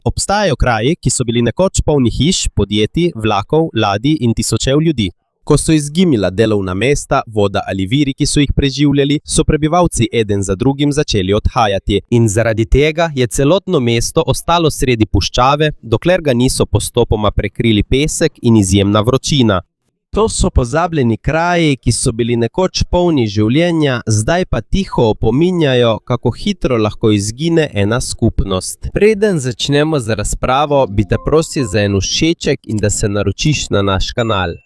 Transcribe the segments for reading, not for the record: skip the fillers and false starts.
Obstajajo kraji, ki so bili nekoč polni hiš, podjetij, vlakov, ladij in tisočev ljudi. Ko so izginila delovna mesta, voda ali viri, ki so jih preživljali, so prebivalci eden za drugim začeli odhajati in zaradi tega je celotno mesto ostalo sredi puščave, dokler ga niso postopoma prekrili pesek in izjemna vročina. To so pozabljeni kraji, ki so bili nekoč polni življenja, zdaj pa tiho opominjajo, kako hitro lahko izgine ena skupnost. Preden začnemo z razpravo, bi te prosil za en všeček in da se naročiš na naš kanal.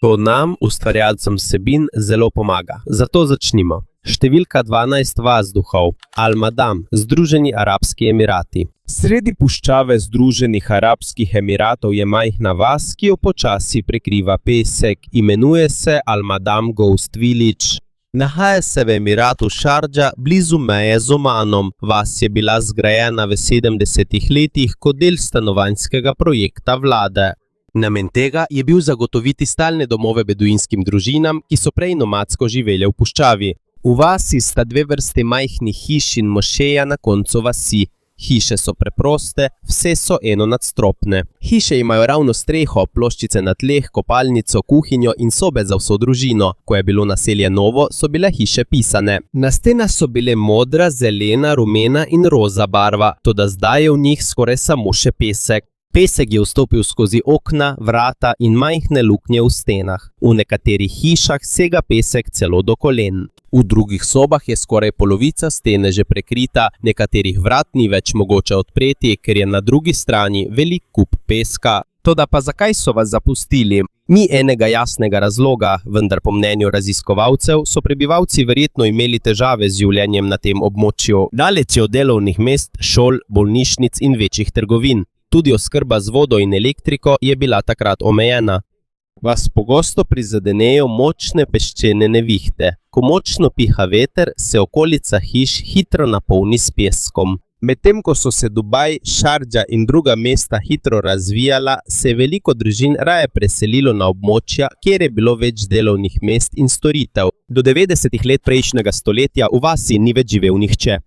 To nam, ustvarjalcem vsebin, zelo pomaga. Zato začnimo. Številka 12 Vazduhov. Al-Madam, Združeni arabski emirati. Sredi puščave Združenih arabskih emiratov je majhna vas, ki jo počasi prekriva pesek. Imenuje se Al-Madam Ghost Village. Nahaja se v emiratu Šardža, blizu meje z Omanom. Vas je bila zgrajena v 70. letih kot del stanovanjskega projekta vlade. Namen tega je bil zagotoviti stalne domove beduinskim družinam, ki so prej nomadsko živele v puščavi. V vasi sta dve vrste majhnih hiš in mošeja na koncu vasi. Hiše so preproste, vse so enonadstropne. Hiše imajo ravno streho, ploščice na tleh, kopalnico, kuhinjo in sobe za vso družino. Ko je bilo naselje novo, so bile hiše pisane. Na stenah so bile modra, zelena, rumena in roza barva, toda zdaj je v njih skoraj samo še pesek. Pesek je vstopil skozi okna, vrata in majhne luknje v stenah. V nekaterih hišah sega pesek celo do kolen. V drugih sobah je skoraj polovica stene že prekrita, nekaterih vrat ni več mogoče odpreti, ker je na drugi strani velik kup peska. Toda pa zakaj so vas zapustili? Ni enega jasnega razloga, vendar po mnenju raziskovalcev so prebivalci verjetno imeli težave z življenjem na tem območju. Daleč je od delovnih mest, šol, bolnišnic in večjih trgovin. Tudi oskrba z vodo in elektriko je bila takrat omejena. Vas pogosto prizadenejo močne peščene nevihte. Ko močno piha veter, se okolica hiš hitro napolni s peskom. Medtem ko so se Dubaj, Šardža in druga mesta hitro razvijala, se je veliko družin raje preselilo na območja, kjer je bilo več delovnih mest in storitev. Do 90. let prejšnjega stoletja v vasi ni več živel nihče.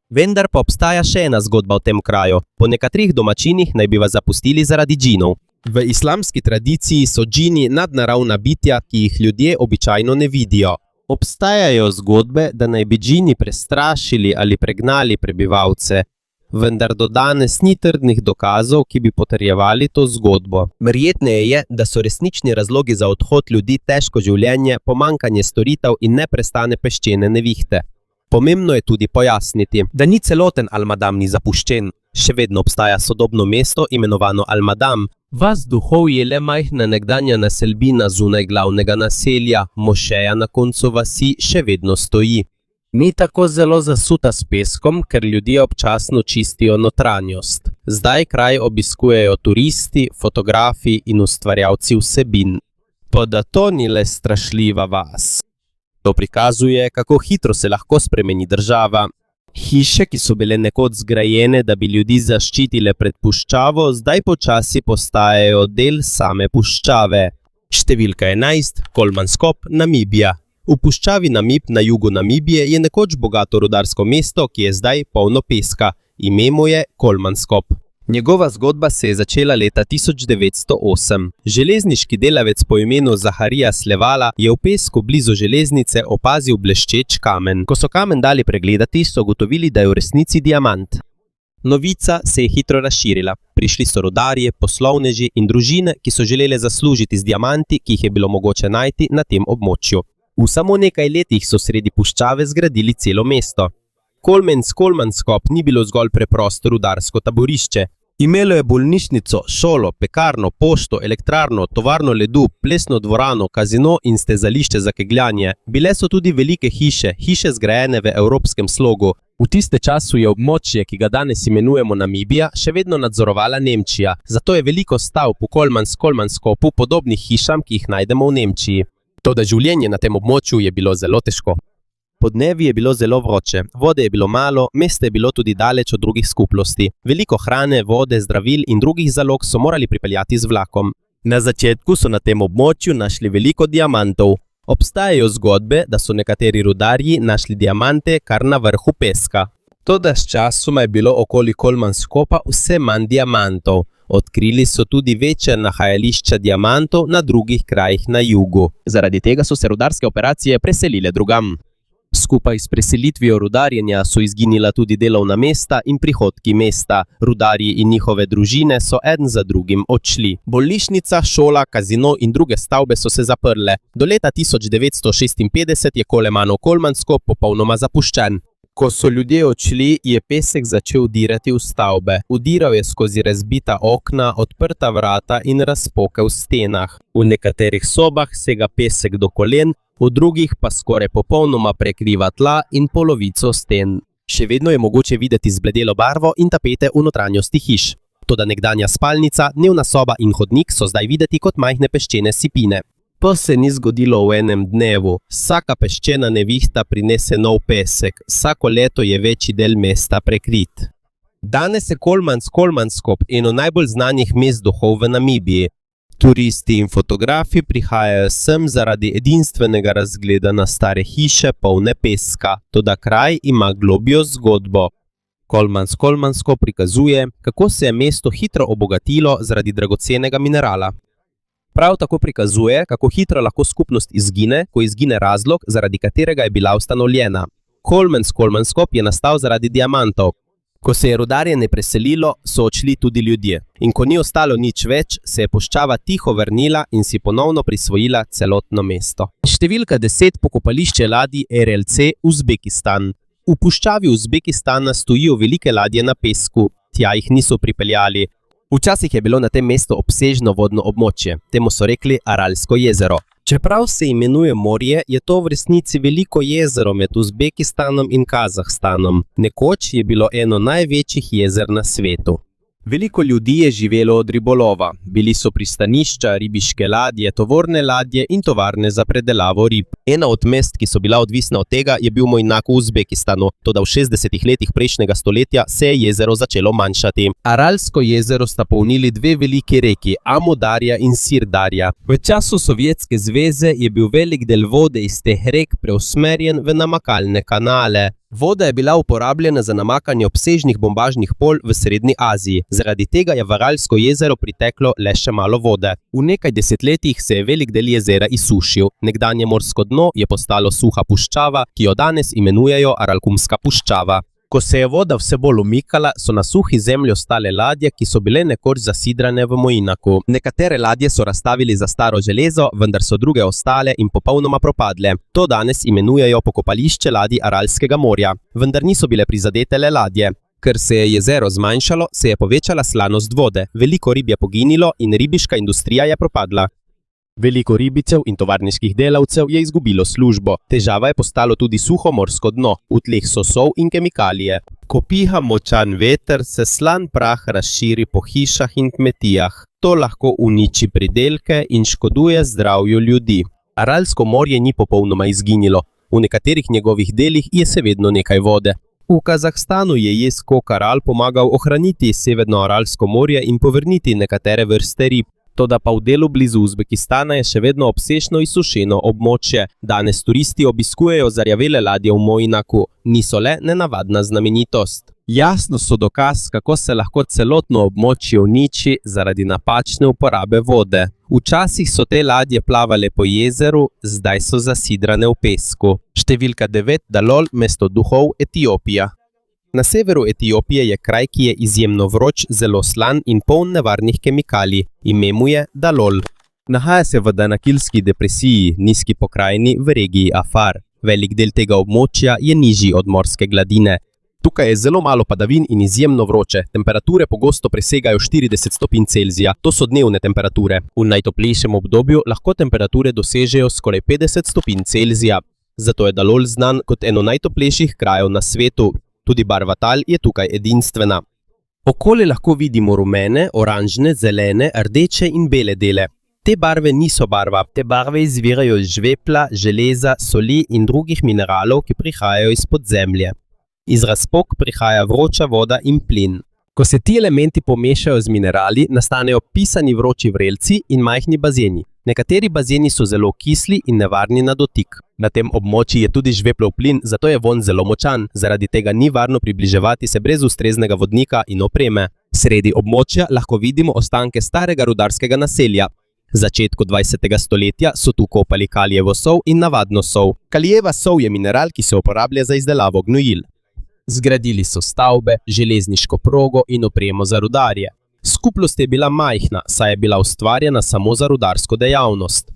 Vendar pa obstaja še ena zgodba o tem kraju. Po nekaterih domačinih naj bi vas zapustili zaradi džinov. V islamski tradiciji so džini nadnaravna bitja, ki jih ljudje običajno ne vidijo. Obstajajo zgodbe, da naj bi džini prestrašili ali pregnali prebivalce, vendar do danes ni trdnih dokazov, ki bi potrjevali to zgodbo. Verjetneje je, da so resnični razlogi za odhod ljudi težko življenje, pomanjkanje storitev in neprestane peščene nevihte. Pomembno je tudi pojasniti, da ni celoten Al-Madam ni zapuščen. Še vedno obstaja sodobno mesto imenovano Al-Madam. Vazduhov je le majhna nekdanja naselbina zunaj glavnega naselja, mošeja na koncu vasi še vedno stoji. Ni tako zelo zasuta s peskom, ker ljudje občasno čistijo notranjost. Zdaj kraj obiskujejo turisti, fotografi in ustvarjalci vsebin. Toda to ni le strašljiva vas. To prikazuje, kako hitro se lahko spremeni država. Hiše, ki so bile nekoč zgrajene, da bi ljudi zaščitile pred puščavo, zdaj počasi postajajo del same puščave. Številka 11, Kolmanskop, Namibija. V puščavi Namib na jugu Namibije je nekoč bogato rudarsko mesto, ki je zdaj polno peska. Ime mu je Kolmanskop. Njegova zgodba se je začela leta 1908. Železniški delavec po imenu Zaharija Slevala je v pesku blizu železnice opazil bleščeč kamen. Ko so kamen dali pregledati, so ugotovili, da je v resnici diamant. Novica se je hitro razširila. Prišli so rudarji, poslovneži in družine, ki so želele zaslužiti z diamanti, ki jih je bilo mogoče najti na tem območju. V samo nekaj letih so sredi puščave zgradili celo mesto. Kolmanskop ni bilo zgolj preprosto rudarsko taborišče. Imelo je bolnišnico, šolo, pekarno, pošto, elektrarno, tovarno ledu, plesno dvorano, kazino in stezališče za kegljanje. Bile so tudi velike hiše, hiše zgrajene v evropskem slogu. V tiste času je območje, ki ga danes imenujemo Namibija, še vedno nadzorovala Nemčija. Zato je veliko stavb v Kolmanskopu podobnih hišam, ki jih najdemo v Nemčiji. Toda življenje na tem območju je bilo zelo težko. Podnevi je bilo zelo vroče, vode je bilo malo, mesto je bilo tudi daleč od drugih skupnosti. Veliko hrane, vode, zdravil in drugih zalog so morali pripeljati z vlakom. Na začetku so na tem območju našli veliko diamantov. Obstajajo zgodbe, da so nekateri rudarji našli diamante kar na vrhu peska. Toda sčasoma je bilo okoli Kolmanskopa vse manj diamantov. Odkrili so tudi večja nahajališča diamantov na drugih krajih na jugu. Zaradi tega so se rudarske operacije preselile drugam. Skupaj s preselitvijo rudarjenja so izginila tudi delovna mesta in prihodki mesta. Rudarji in njihove družine so eden za drugim odšli. Bolnišnica, šola, kazino in druge stavbe so se zaprle. Do leta 1956 je Kolemanov Kolmanskop popolnoma zapuščen. Ko so ljudje odšli, je pesek začel dirati v stavbe. Vdiral je skozi razbita okna, odprta vrata in razpoke v stenah. V nekaterih sobah sega pesek do kolen, v drugih pa skoraj popolnoma prekriva tla in polovico sten. Še vedno je mogoče videti zbledelo barvo in tapete v notranjosti hiš. Toda nekdanja spalnica, dnevna soba in hodnik so zdaj videti kot majhne peščene sipine. To se ni zgodilo v enem dnevu. Vsaka peščena nevihta prinese nov pesek. Vsako leto je večji del mesta prekrit. Danes je Kolmanskop eno najbolj znanih mest duhov v Namibiji. Turisti in fotografi prihajajo sem zaradi edinstvenega razgleda na stare hiše polne peska. Toda kraj ima globjo zgodbo. Kolmanskop prikazuje, kako se je mesto hitro obogatilo zaradi dragocenega minerala. Prav tako prikazuje, kako hitro lahko skupnost izgine, ko izgine razlog, zaradi katerega je bila ustanovljena. Kolmanskop je nastal zaradi diamantov. Ko se je rudarjenje preselilo, so odšli tudi ljudje. In ko ni ostalo nič več, se je puščava tiho vrnila in si ponovno prisvojila celotno mesto. Številka 10 pokopališče ladij RLC Uzbekistan. V puščavi Uzbekistana stojijo velike ladje na pesku. Tja jih niso pripeljali. Včasih je bilo na tem mestu obsežno vodno območje, temu so rekli Aralsko jezero. Čeprav se imenuje morje, je to v resnici veliko jezero med Uzbekistanom in Kazahstanom. Nekoč je bilo eno največjih jezer na svetu. Veliko ljudi je živelo od ribolova. Bili so pristanišča, ribiške ladje, tovorne ladje in tovarne za predelavo rib. Ena od mest, ki so bila odvisna od tega, je bil Mojnak v Uzbekistanu, toda v 60 letih prejšnjega stoletja se je jezero začelo manjšati. Aralsko jezero sta polnili dve veliki reki, Amudarja in Sirdarja. V času Sovjetske zveze je bil velik del vode iz teh rek preusmerjen v namakalne kanale. Voda je bila uporabljena za namakanje obsežnih bombažnih polj v Srednji Aziji. Zaradi tega je v Aralsko jezero priteklo le še malo vode. V nekaj desetletjih se je velik del jezera izsušil. Nekdanje morsko dno je postalo suha puščava, ki jo danes imenujejo Aralkumska puščava. Ko se je voda vse bolj umikala, so na suhi zemlji ostale ladje, ki so bile nekoč zasidrane v Mojnaku. Nekatere ladje so razstavili za staro železo, vendar so druge ostale in popolnoma propadle. To danes imenujejo pokopališče ladij Aralskega morja, vendar niso bile prizadete le ladje. Ker se je jezero zmanjšalo, se je povečala slanost vode, veliko rib je poginilo in ribiška industrija je propadla. Veliko ribicev in tovarniških delavcev je izgubilo službo. Težava je postalo tudi suho morsko dno, v tleh so sol in kemikalije. Ko piha močan veter, se slan prah razširi po hišah in kmetijah. To lahko uniči pridelke in škoduje zdravju ljudi. Aralsko morje ni popolnoma izginilo. V nekaterih njegovih delih je še vedno nekaj vode. V Kazahstanu je jez Kokaral pomagal ohraniti Severno Aralsko morje in povrniti nekatere vrste rib. Toda pa v delu blizu Uzbekistana je še vedno obsežno izsušeno območje. Danes turisti obiskujejo zarjavele ladje v Mojnaku. Niso le nenavadna znamenitost. Jasno so dokaz, kako se lahko celotno območje uniči zaradi napačne uporabe vode. Včasih so te ladje plavale po jezeru, zdaj so zasidrane v pesku. Številka 9, Dalol, mesto duhov, Etiopija. Na severu Etiopije je kraj, ki je izjemno vroč, zelo slan in poln nevarnih kemikalij. Ime mu je Dalol. Nahaja se v Danakilski depresiji, nizki pokrajini v regiji Afar. Velik del tega območja je nižji od morske gladine. Tukaj je zelo malo padavin in izjemno vroče. Temperature pogosto presegajo 40 stopinj Celzija. To so dnevne temperature. V najtoplejšem obdobju lahko temperature dosežejo skoraj 50 stopinj Celzija. Zato je Dalol znan kot eno najtoplejših krajev na svetu. Tudi barva tal je tukaj edinstvena. Okoli lahko vidimo rumene, oranžne, zelene, rdeče in bele dele. Te barve niso barva. Te barve izvirajo iz žvepla, železa, soli in drugih mineralov, ki prihajajo izpod zemlje. Iz razpok prihaja vroča voda in plin. Ko se ti elementi pomešajo z minerali, nastanejo pisani vroči vrelci in majhni bazeni. Nekateri bazeni so zelo kisli in nevarni na dotik. Na tem območju je tudi žveplov plin, zato je vonj zelo močan. Zaradi tega ni varno približevati se brez ustreznega vodnika in opreme. Sredi območja lahko vidimo ostanke starega rudarskega naselja. V začetku 20. stoletja so tu kopali kalijevo sol in navadno sol. Kalijeva sol je mineral, ki se uporablja za izdelavo gnojil. Zgradili so stavbe, železniško progo in opremo za rudarje. Skupnost je bila majhna, saj je bila ustvarjena samo za rudarsko dejavnost.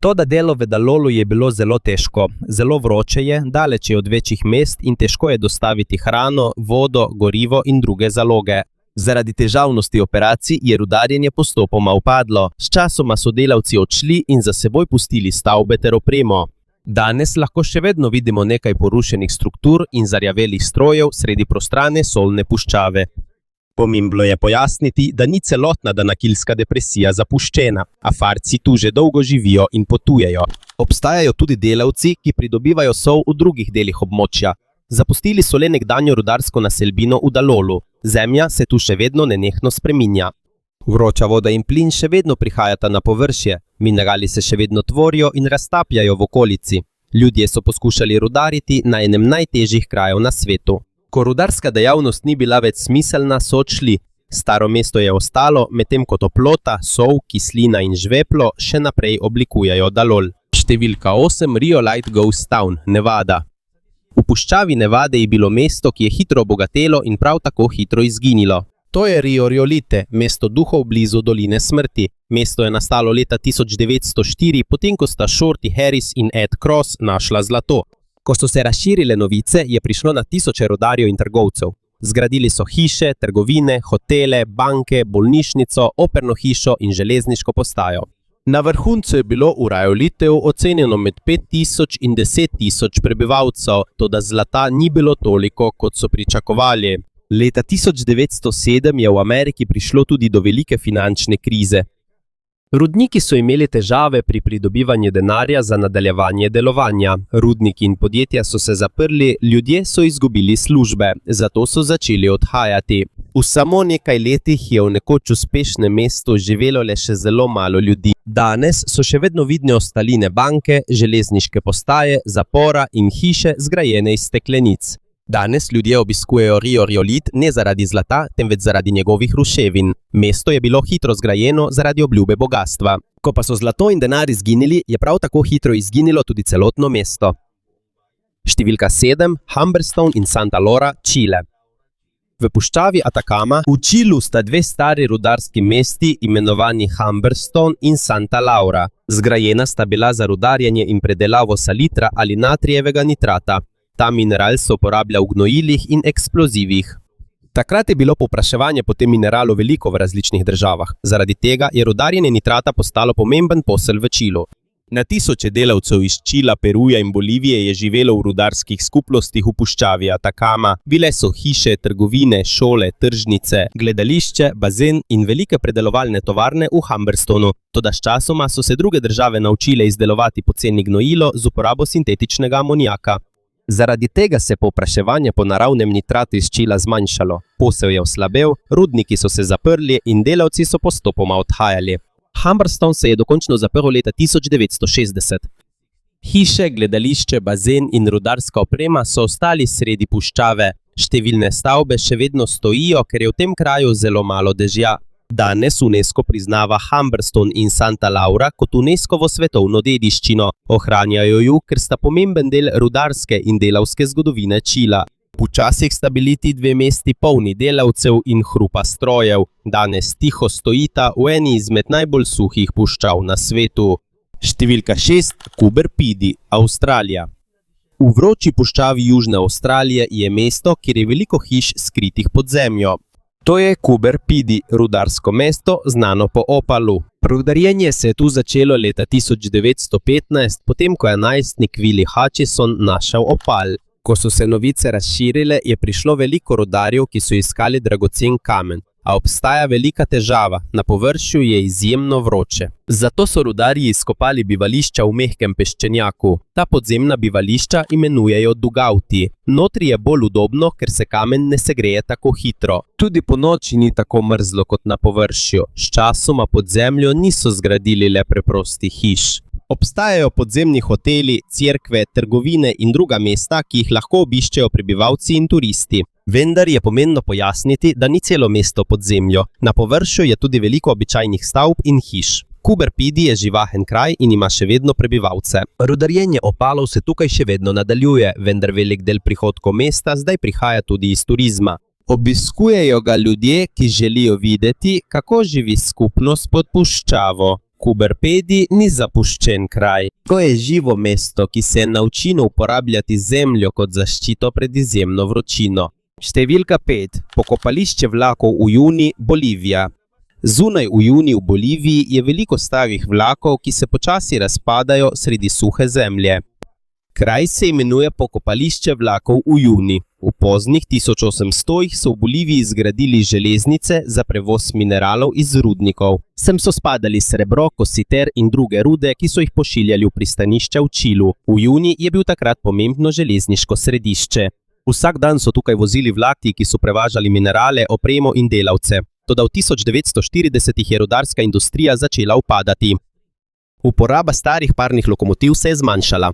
Toda delo v Dalolu je bilo zelo težko. Zelo vroče je, daleč je od večjih mest in težko je dostaviti hrano, vodo, gorivo in druge zaloge. Zaradi težavnosti operacij je rudarjenje postopoma upadlo. Sčasoma so delavci odšli in za seboj pustili stavbe ter opremo. Danes lahko še vedno vidimo nekaj porušenih struktur in zarjavelih strojev sredi prostrane solne puščave. Pomembno je pojasniti, da ni celotna Danakilska depresija zapuščena, a Farci tu že dolgo živijo in potujejo. Obstajajo tudi delavci, ki pridobivajo sol v drugih delih območja. Zapustili so le nekdanjo rudarsko naselbino v Dalolu. Zemlja se tu še vedno nenehno spreminja. Vroča voda in plin še vedno prihajata na površje, minerali se še vedno tvorijo in raztapljajo v okolici. Ljudje so poskušali rudariti na enem najtežjih krajev na svetu. Ko rudarska dejavnost ni bila več smiselna, so odšli. Staro mesto je ostalo, medtem ko toplota, sol, kislina in žveplo še naprej oblikujejo Dalol. Številka 8, Rio Light Ghost Town, Nevada. V puščavi Nevade je bilo mesto, ki je hitro obogatelo in prav tako hitro izginilo. To je Rio Riolite, mesto duhov blizu doline smrti. Mesto je nastalo leta 1904, potem ko sta Shorty Harris in Ed Cross našla zlato. Ko so se razširile novice, je prišlo na tisoče rudarjev in trgovcev. Zgradili so hiše, trgovine, hotele, banke, bolnišnico, operno hišo in železniško postajo. Na vrhuncu je bilo v Rioliteju ocenjeno med 5000 in 10.000 prebivalcev, toda zlata ni bilo toliko, kot so pričakovali. Leta 1907 je v Ameriki prišlo tudi do velike finančne krize. Rudniki so imeli težave pri pridobivanju denarja za nadaljevanje delovanja. Rudniki in podjetja so se zaprli, ljudje so izgubili službe, zato so začeli odhajati. V samo nekaj letih je v nekoč uspešnem mestu živelo le še zelo malo ljudi. Danes so še vedno vidne ostaline banke, železniške postaje, zapora in hiše zgrajene iz steklenic. Danes ljudje obiskujejo Rio Riolit ne zaradi zlata, temveč zaradi njegovih ruševin. Mesto je bilo hitro zgrajeno zaradi obljube bogastva. Ko pa so zlato in denar izginili, je prav tako hitro izginilo tudi celotno mesto. Številka 7, Humberstone in Santa Laura, Čile. V puščavi Atacama v Čilu sta dve stari rudarski mesti imenovani Humberstone in Santa Laura. Zgrajena sta bila za rudarjenje in predelavo salitra ali natrijevega nitrata. Ta mineral se uporablja v gnojilih in eksplozivih. Takrat je bilo povpraševanje po tem mineralu veliko v različnih državah. Zaradi tega je rudarjenje nitrata postalo pomemben posel v Čilu. Na tisoče delavcev iz Čila, Peruja in Bolivije je živelo v rudarskih skupnostih v puščavi Atacama. Bile so hiše, trgovine, šole, tržnice, gledališče, bazen in velike predelovalne tovarne v Humberstonu. Toda sčasoma so se druge države naučile izdelovati poceni gnojilo z uporabo sintetičnega amonijaka. Zaradi tega se povpraševanje po naravnem nitratu iz Čila zmanjšalo. Posel je oslabel, rudniki so se zaprli in delavci so postopoma odhajali. Humberstone se je dokončno zaprl leta 1960. Hiše, gledališče, bazen in rudarska oprema so ostali sredi puščave. Številne stavbe še vedno stojijo, ker je v tem kraju zelo malo dežja. Danes UNESCO priznava Humberstone in Santa Laura kot UNESCO-vo svetovno dediščino. Ohranjajo ju, ker sta pomemben del rudarske in delavske zgodovine Čila. Včasih sta bili ti dve mesti polni delavcev in hrupa strojev. Danes tiho stojita v eni izmed najbolj suhih puščav na svetu. Številka 6, Coober Pedy, Avstralija. V vroči puščavi Južne Avstralije je mesto, kjer je veliko hiš skritih pod zemljo. To je Coober Pedy, rudarsko mesto, znano po opalu. Rudarjenje se je tu začelo leta 1915, potem ko je najstnik Willie Hutchison našel opal. Ko so se novice razširile, je prišlo veliko rudarjev, ki so iskali dragocen kamen. A obstaja velika težava, na površju je izjemno vroče. Zato so rudarji izkopali bivališča v mehkem peščenjaku. Ta podzemna bivališča imenujejo dugauti. Notri je bolj udobno, ker se kamen ne segreje tako hitro. Tudi po noči ni tako mrzlo kot na površju. Sčasoma pod zemljo niso zgradili le preprostih hiš. Obstajajo podzemni hoteli, cerkve, trgovine in druga mesta, ki jih lahko obiščejo prebivalci in turisti. Vendar je pomembno pojasniti, da ni celo mesto pod zemljo. Na površju je tudi veliko običajnih stavb in hiš. Coober Pedy je živahen kraj in ima še vedno prebivalce. Rudarjenje opalov se tukaj še vedno nadaljuje, vendar velik del prihodkov mesta zdaj prihaja tudi iz turizma. Obiskujejo ga ljudje, ki želijo videti, kako živi skupnost pod puščavo. Coober Pedy ni zapuščen kraj. To je živo mesto, ki se je naučilo uporabljati zemljo kot zaščito pred izjemno vročino. Številka 5. Pokopališče vlakov Uyuni, Bolivija. Zunaj Uyuni v Boliviji je veliko starih vlakov, ki se počasi razpadajo sredi suhe zemlje. Kraj se imenuje pokopališče vlakov Uyuni. V poznih 1800-ih so v Boliviji zgradili železnice za prevoz mineralov iz rudnikov. Sem so spadali srebro, kositer in druge rude, ki so jih pošiljali v pristanišče v Čilu. Uyuni je bil takrat pomembno železniško središče. Vsak dan so tukaj vozili vlaki, ki so prevažali minerale, opremo in delavce. Toda v 1940-ih je rudarska industrija začela upadati. Uporaba starih parnih lokomotiv se je zmanjšala.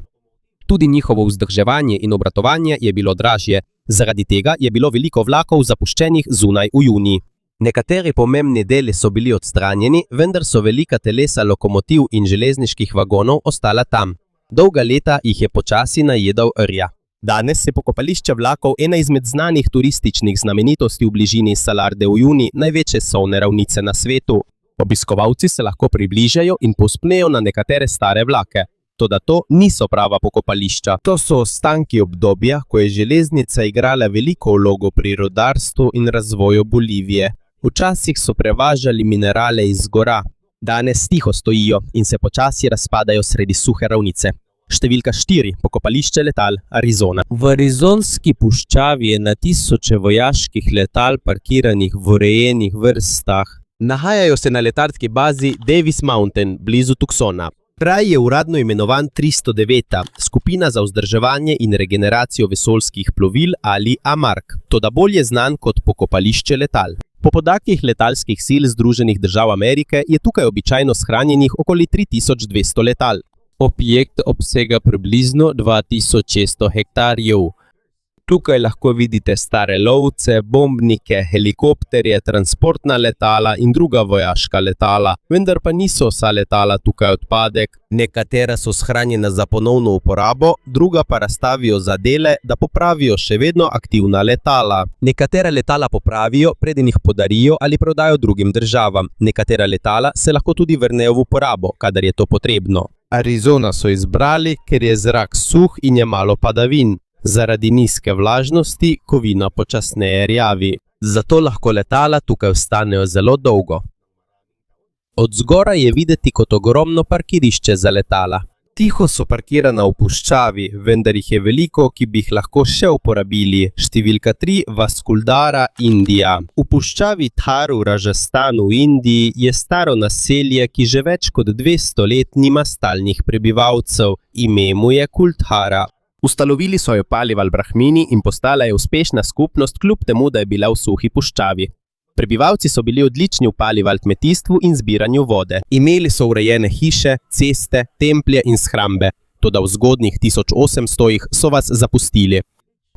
Tudi njihovo vzdrževanje in obratovanje je bilo dražje. Zaradi tega je bilo veliko vlakov zapuščenih zunaj Uyuni. Nekateri pomembni deli so bili odstranjeni, vendar so velika telesa lokomotiv in železniških vagonov ostala tam. Dolga leta jih je počasi najedal rja. Danes je pokopališče vlakov ena izmed znanih turističnih znamenitosti v bližini Salar de Uyuni, največje solne ravnice na svetu. Obiskovalci se lahko približajo in povzpnejo na nekatere stare vlake. Toda to niso prava pokopališča. To so ostanki obdobja, ko je železnica igrala veliko vlogo pri rudarstvu in razvoju Bolivije. Včasih so prevažali minerale iz gora. Danes tiho stojijo in se počasi razpadajo sredi suhe ravnice. Številka 4. Pokopališče letal, Arizona. V arizonski puščavi je na tisoče vojaških letal parkiranih v urejenih vrstah. Nahajajo se na letalski bazi Davis Mountain, blizu Tucsona. Kraj je uradno imenovan 309, skupina za vzdrževanje in regeneracijo vesoljskih plovil ali AMARC, toda bolj je znan kot pokopališče letal. Po podatkih letalskih sil Združenih držav Amerike je tukaj običajno shranjenih okoli 3200 letal. Objekt obsega približno 2600 hektarjev. Tukaj lahko vidite stare lovce, bombnike, helikopterje, transportna letala in druga vojaška letala, vendar pa niso vsa letala tukaj odpadek. Nekatera so shranjena za ponovno uporabo, druga pa razstavijo za dele, da popravijo še vedno aktivna letala. Nekatera letala popravijo, preden jih podarijo ali prodajo drugim državam. Nekatera letala se lahko tudi vrnejo v uporabo, kadar je to potrebno. Arizona so izbrali, ker je zrak suh in je malo padavin. Zaradi nizke vlažnosti kovina počasneje rjavi. Zato lahko letala tukaj ostanejo zelo dolgo. Od zgoraj je videti kot ogromno parkirišče za letala. Tiho so parkirana v puščavi, vendar jih je veliko, ki bi jih lahko še uporabili. Številka 3. Vaskuldara, Indija. V puščavi Tharu, Rajasthanu v Indiji je staro naselje, ki že več kot 200 let nima stalnih prebivalcev. Ime mu je Kuldhara. Ustanovili so jo Palival Brahmini in postala je uspešna skupnost, kljub temu, da je bila v suhi puščavi. Prebivalci so bili odlični v Palival kmetijstvu in zbiranju vode. Imeli so urejene hiše, ceste, templje in shrambe, toda v zgodnjih 1800-ih so vas zapustili.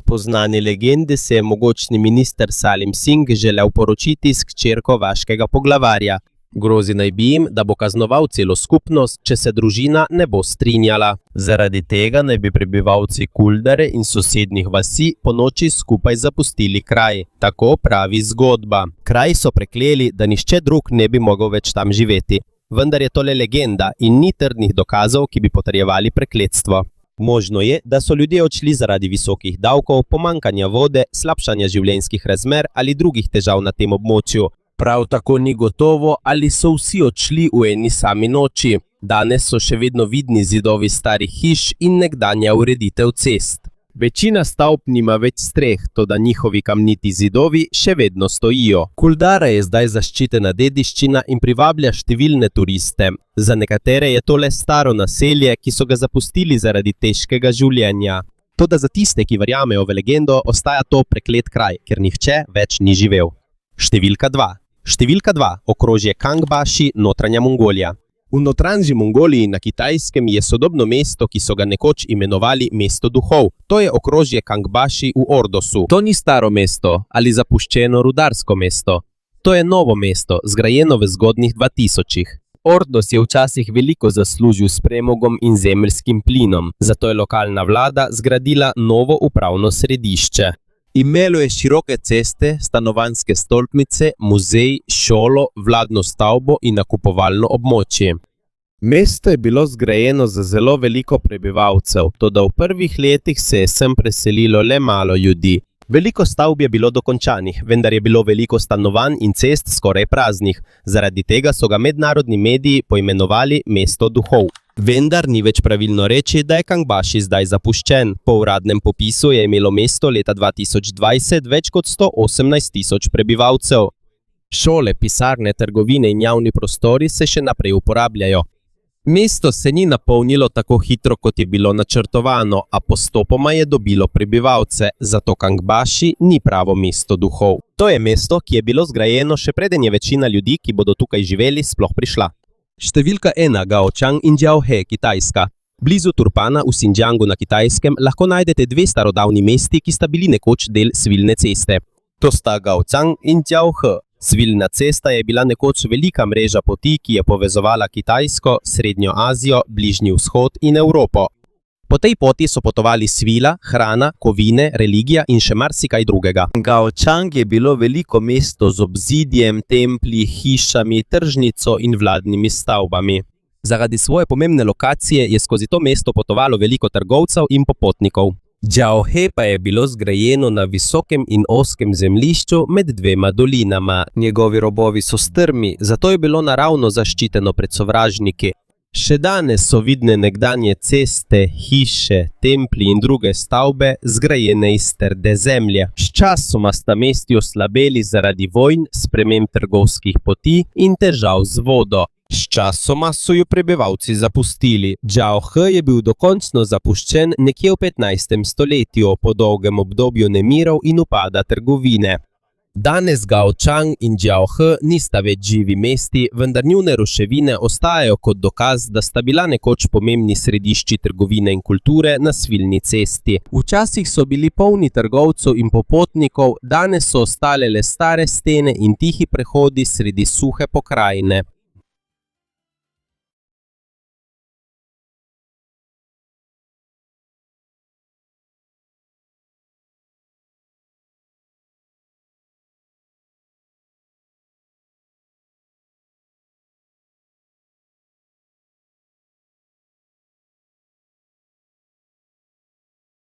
Po znani legendi se je mogočni minister Salim Singh želel poročiti s hčerko vaškega poglavarja. Grozi naj bi jim, da bo kaznoval celo skupnost, če se družina ne bo strinjala. Zaradi tega naj bi prebivalci Kuldare in sosednjih vasi po noči skupaj zapustili kraj. Tako pravi zgodba. Kraj so prekleli, da nihče drug ne bi mogel več tam živeti. Vendar je to le legenda in ni trdnih dokazov, ki bi potrjevali prekletstvo. Možno je, da so ljudje odšli zaradi visokih davkov, pomanjkanja vode, slabšanja življenjskih razmer ali drugih težav na tem območju. Prav tako ni gotovo, ali so vsi odšli v eni sami noči. Danes so še vedno vidni zidovi starih hiš in nekdanja ureditev cest. Večina stavb nima več streh, toda njihovi kamniti zidovi še vedno stojijo. Kuldara je zdaj zaščitena dediščina in privablja številne turiste. Za nekatere je to le staro naselje, ki so ga zapustili zaradi težkega življenja. Toda za tiste, ki verjamejo v legendo, ostaja to preklet kraj, ker nihče več ni živel. Številka 2. Številka 2. Okrožje Kangbashi, notranja Mongolija. V notranji Mongoliji na Kitajskem je sodobno mesto, ki so ga nekoč imenovali mesto duhov. To je okrožje Kangbashi v Ordosu. To ni staro mesto ali zapuščeno rudarsko mesto. To je novo mesto, zgrajeno v zgodnjih 2000-ih. Ordos je včasih veliko zaslužil s premogom in zemeljskim plinom, zato je lokalna vlada zgradila novo upravno središče. Imelo je široke ceste, stanovanjske stolpnice, muzej, šolo, vladno stavbo in nakupovalno območje. Mesto je bilo zgrajeno za zelo veliko prebivalcev, toda v prvih letih se je sem preselilo le malo ljudi. Veliko stavb je bilo dokončanih, vendar je bilo veliko stanovanj in cest skoraj praznih. Zaradi tega so ga mednarodni mediji poimenovali mesto duhov. Vendar ni več pravilno reči, da je Kangbashi zdaj zapuščen. Po uradnem popisu je imelo mesto leta 2020 več kot 118 000 prebivalcev. Šole, pisarne, trgovine in javni prostori se še naprej uporabljajo. Mesto se ni napolnilo tako hitro, kot je bilo načrtovano, a postopoma je dobilo prebivalce, zato Kangbashi ni pravo mesto duhov. To je mesto, ki je bilo zgrajeno še preden je večina ljudi, ki bodo tukaj živeli, sploh prišla. Številka 1. Gaochang in Jiaohe, Kitajska. Blizu Turpana v Xinjiangu na Kitajskem lahko najdete dve starodavni mesti, ki sta bili nekoč del svilne ceste. To sta Gaochang in Jiaohe. Svilna cesta je bila nekoč velika mreža poti, ki je povezovala Kitajsko, Srednjo Azijo, Bližnji vzhod in Evropo. Po tej poti so potovali svila, hrana, kovine, religija in še marsikaj drugega. Gaochang je bilo veliko mesto z obzidjem, templji, hišami, tržnico in vladnimi stavbami. Zaradi svoje pomembne lokacije je skozi to mesto potovalo veliko trgovcev in popotnikov. Jiaohe pa je bilo zgrajeno na visokem in ozkem zemljišču med dvema dolinama. Njegovi robovi so strmi, zato je bilo naravno zaščiteno pred sovražniki. Še danes so vidne nekdanje ceste, hiše, templji in druge stavbe zgrajene iz trde zemlje. Sčasoma sta mesti oslabeli zaradi vojn, sprememb trgovskih poti in težav z vodo. Sčasoma so jo prebivalci zapustili. Jiaohe je bil dokončno zapuščen nekje v 15. stoletju, po dolgem obdobju nemirov in upada trgovine. Danes Gaochang in Jiaohe nista več živi mesti, vendar njune ruševine ostajajo kot dokaz, da sta bila nekoč pomembni središči trgovine in kulture na svilni cesti. Včasih so bili polni trgovcev in popotnikov, danes so ostale le stare stene in tihi prehodi sredi suhe pokrajine.